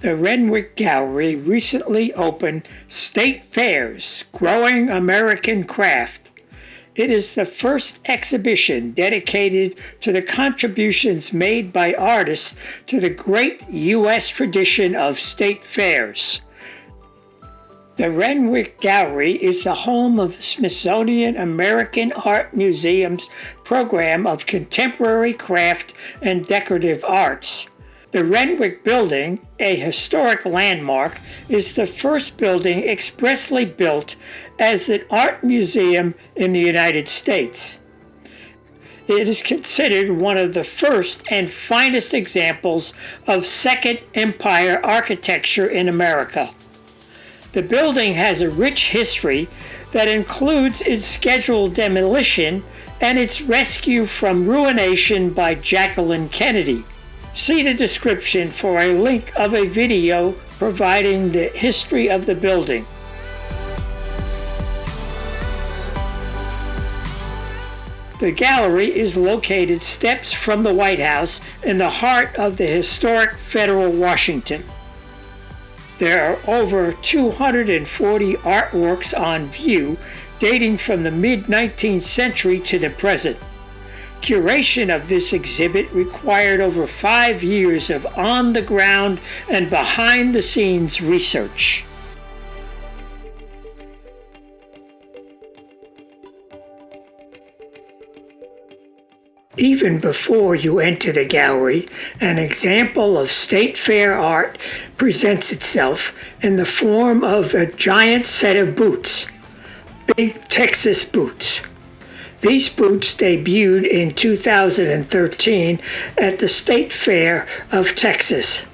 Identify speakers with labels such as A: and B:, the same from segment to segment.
A: The Renwick Gallery recently opened State Fairs, Growing American Craft. It is the first exhibition dedicated to the contributions made by artists to the great U.S. tradition of state fairs. The Renwick Gallery is the home of the Smithsonian American Art Museum's program of contemporary craft and decorative arts. The Renwick Building, a historic landmark, is the first building expressly built as an art museum in the United States. It is considered one of the first and finest examples of Second Empire architecture in America. The building has a rich history that includes its scheduled demolition and its rescue from ruination by Jacqueline Kennedy. See the description for a link of a video providing the history of the building. The gallery is located steps from the White House in the heart of the historic federal Washington. There are over 240 artworks on view dating from the mid-19th century to the present. Curation of this exhibit required over 5 years of on-the-ground and behind-the-scenes research. Even before you enter the gallery, an example of state fair art presents itself in the form of a giant set of boots, Big Texas boots. These boots debuted in 2013 at the State Fair of Texas.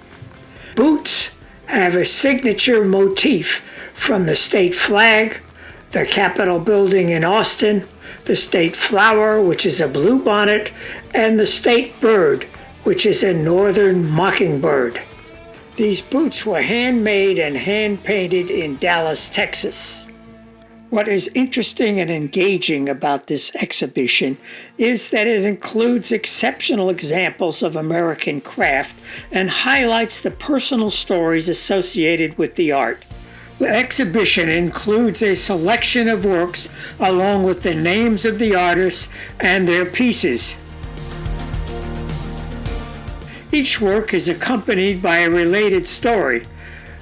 A: Boots have a signature motif from the state flag, the Capitol building in Austin, the state flower, which is a bluebonnet, and the state bird, which is a northern mockingbird. These boots were handmade and hand-painted in Dallas, Texas. What is interesting and engaging about this exhibition is that it includes exceptional examples of American craft and highlights the personal stories associated with the art. The exhibition includes a selection of works along with the names of the artists and their pieces. Each work is accompanied by a related story.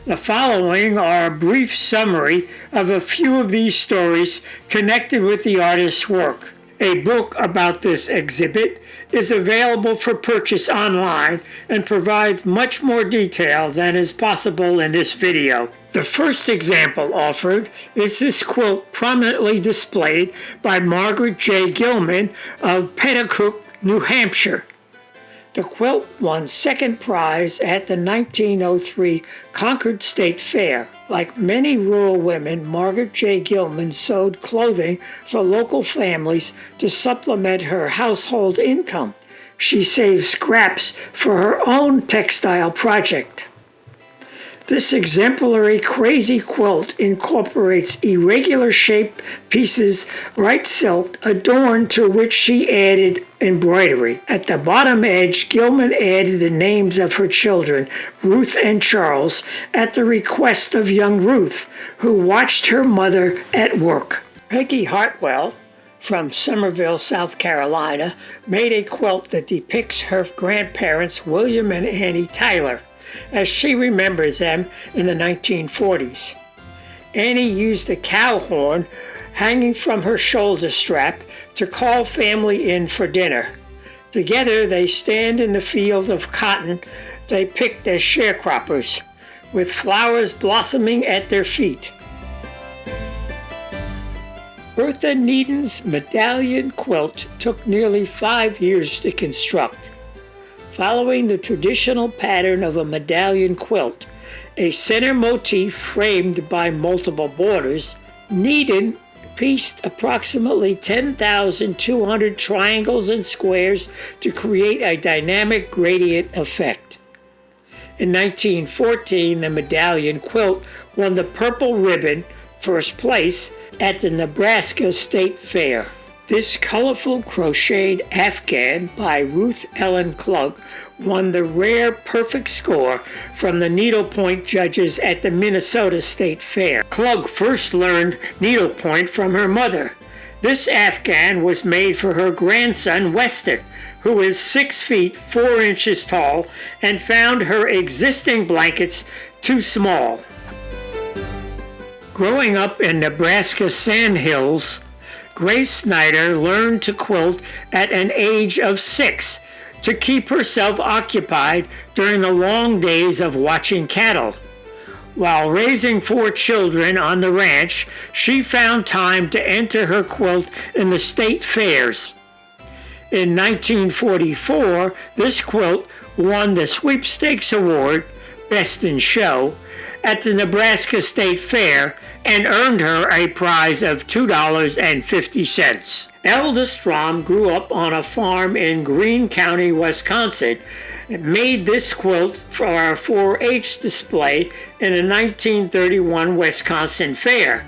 A: The following are a brief summary of a few of these stories connected with the artist's work. A book about this exhibit is available for purchase online and provides much more detail than is possible in this video. The first example offered is this quilt prominently displayed by Margaret J. Gilman of Pettacook, New Hampshire. The quilt won second prize at the 1903 Concord State Fair. Like many rural women, Margaret J. Gilman sewed clothing for local families to supplement her household income. She saved scraps for her own textile project. This exemplary crazy quilt incorporates irregular shaped pieces, bright silk, adorned to which she added embroidery. At the bottom edge, Gilman added the names of her children, Ruth and Charles, at the request of young Ruth, who watched her mother at work. Peggy Hartwell, from Somerville, South Carolina, made a quilt that depicts her grandparents, William and Annie Tyler, as she remembers them in the 1940s. Annie used a cow horn hanging from her shoulder strap to call family in for dinner. Together they stand in the field of cotton they picked as sharecroppers, with flowers blossoming at their feet. Bertha Needon's medallion quilt took nearly 5 years to construct. Following the traditional pattern of a medallion quilt, a center motif framed by multiple borders, Needon pieced approximately 10,200 triangles and squares to create a dynamic gradient effect. In 1914, the medallion quilt won the Purple Ribbon, first place, at the Nebraska State Fair. This colorful crocheted afghan by Ruth Ellen Klug won the rare perfect score from the needlepoint judges at the Minnesota State Fair. Klug first learned needlepoint from her mother. This afghan was made for her grandson Weston, who is 6 feet 4 inches tall and found her existing blankets too small. Growing up in Nebraska sandhills, Grace Snyder learned to quilt at an age of 6 to keep herself occupied during the long days of watching cattle. While raising 4 children on the ranch, she found time to enter her quilt in the state fairs. In 1944, this quilt won the Sweepstakes Award, Best in Show, at the Nebraska State Fair and earned her a prize of $2.50. Elda Strom grew up on a farm in Greene County, Wisconsin, and made this quilt for a 4-H display in a 1931 Wisconsin fair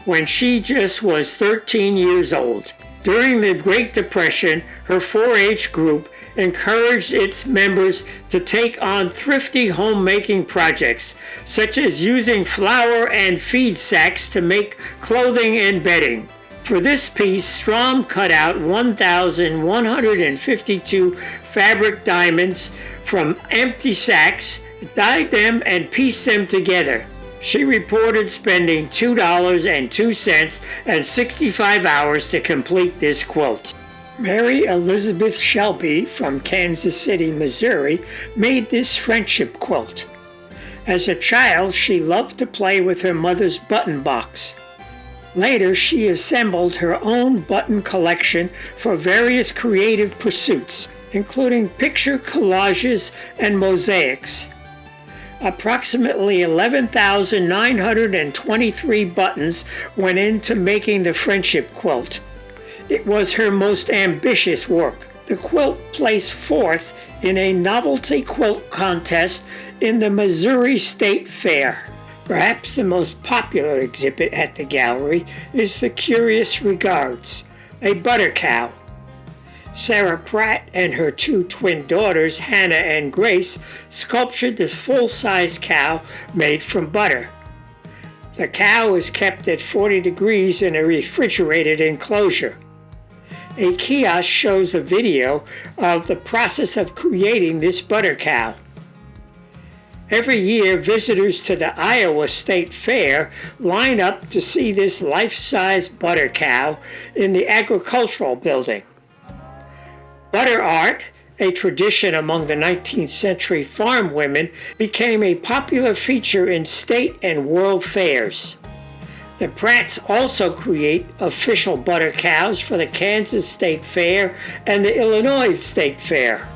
A: when she just was 13 years old. During the Great Depression, her 4-H group encouraged its members to take on thrifty homemaking projects, such as using flour and feed sacks to make clothing and bedding. For this piece, Strom cut out 1,152 fabric diamonds from empty sacks, dyed them, and pieced them together. She reported spending $2.02 and 65 hours to complete this quilt. Mary Elizabeth Shelby from Kansas City, Missouri, made this friendship quilt. As a child, she loved to play with her mother's button box. Later, she assembled her own button collection for various creative pursuits, including picture collages and mosaics. Approximately 11,923 buttons went into making the friendship quilt. It was her most ambitious work. The quilt placed 4th in a novelty quilt contest in the Missouri State Fair. Perhaps the most popular exhibit at the gallery is the Curious Regards, a butter cow. Sarah Pratt and her 2 twin daughters, Hannah and Grace, sculptured this full-size cow made from butter. The cow is kept at 40 degrees in a refrigerated enclosure. A kiosk shows a video of the process of creating this butter cow. Every year, visitors to the Iowa State Fair line up to see this life-size butter cow in the agricultural building. Butter art, a tradition among the 19th century farm women, became a popular feature in state and world fairs. The Pratts also create official butter cows for the Kansas State Fair and the Illinois State Fair.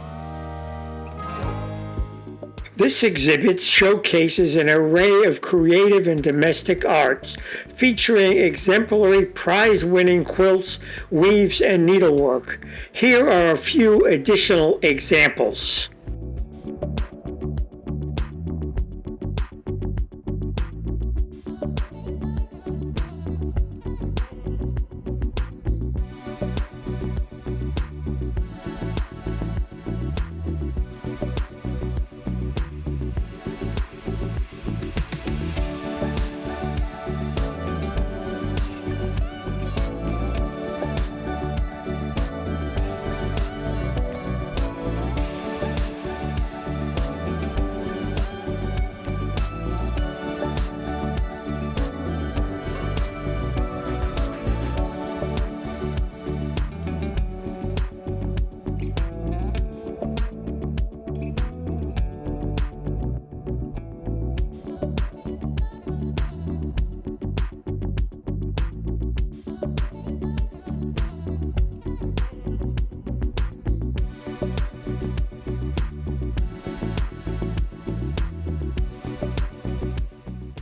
A: This exhibit showcases an array of creative and domestic arts featuring exemplary prize-winning quilts, weaves, and needlework. Here are a few additional examples.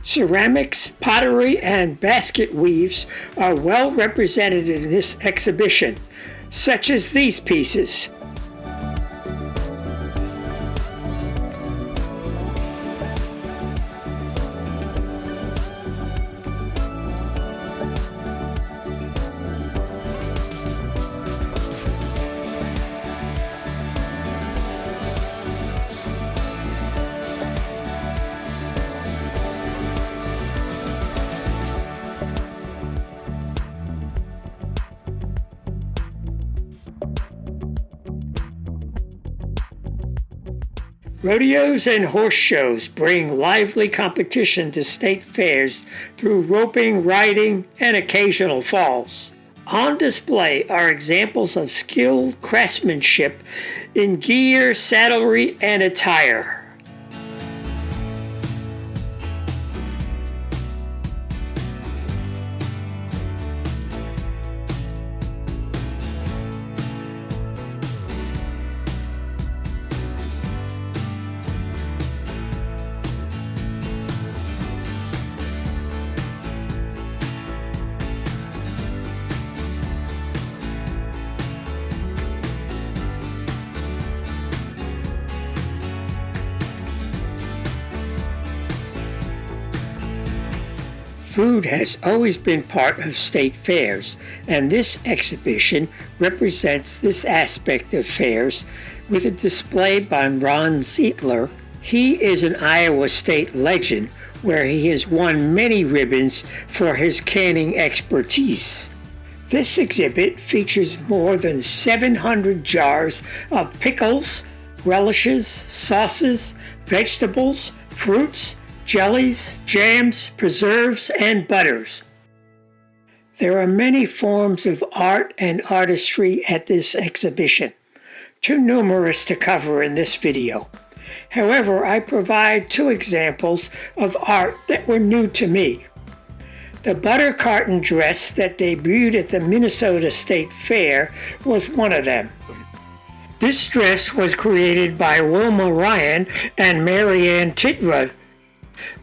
A: Ceramics, pottery, and basket weaves are well represented in this exhibition, such as these pieces. Rodeos and horse shows bring lively competition to state fairs through roping, riding, and occasional falls. On display are examples of skilled craftsmanship in gear, saddlery, and attire. Food has always been part of state fairs, and this exhibition represents this aspect of fairs with a display by Ron Zietler. He is an Iowa State legend where he has won many ribbons for his canning expertise. This exhibit features more than 700 jars of pickles, relishes, sauces, vegetables, fruits, jellies, jams, preserves, and butters. There are many forms of art and artistry at this exhibition, too numerous to cover in this video. However, I provide two examples of art that were new to me. The butter carton dress that debuted at the Minnesota State Fair was one of them. This dress was created by Wilma Ryan and Marianne Titrud.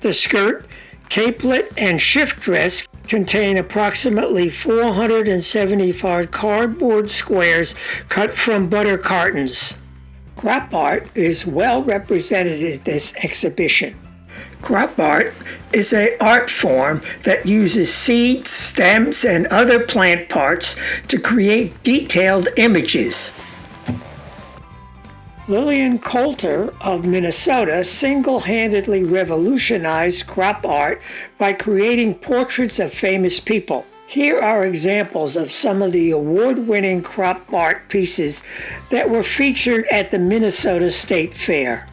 A: The skirt, capelet, and shift dress contain approximately 475 cardboard squares cut from butter cartons. Crop art is well represented at this exhibition. Crop art is an art form that uses seeds, stems, and other plant parts to create detailed images. Lillian Coulter of Minnesota single-handedly revolutionized crop art by creating portraits of famous people. Here are examples of some of the award-winning crop art pieces that were featured at the Minnesota State Fair.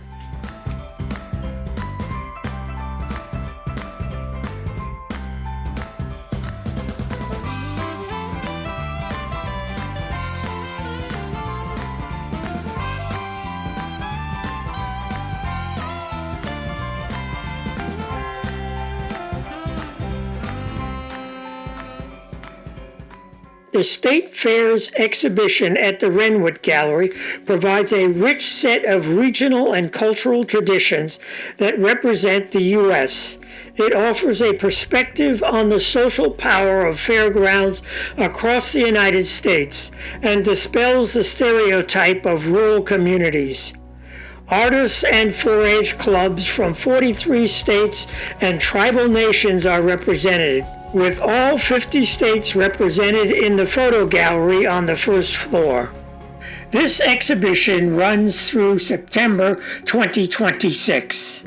A: The State Fair's exhibition at the Renwick Gallery provides a rich set of regional and cultural traditions that represent the U.S. It offers a perspective on the social power of fairgrounds across the United States and dispels the stereotype of rural communities. Artists and 4-H clubs from 43 states and tribal nations are represented, with all 50 states represented in the photo gallery on the first floor. This exhibition runs through September 2026.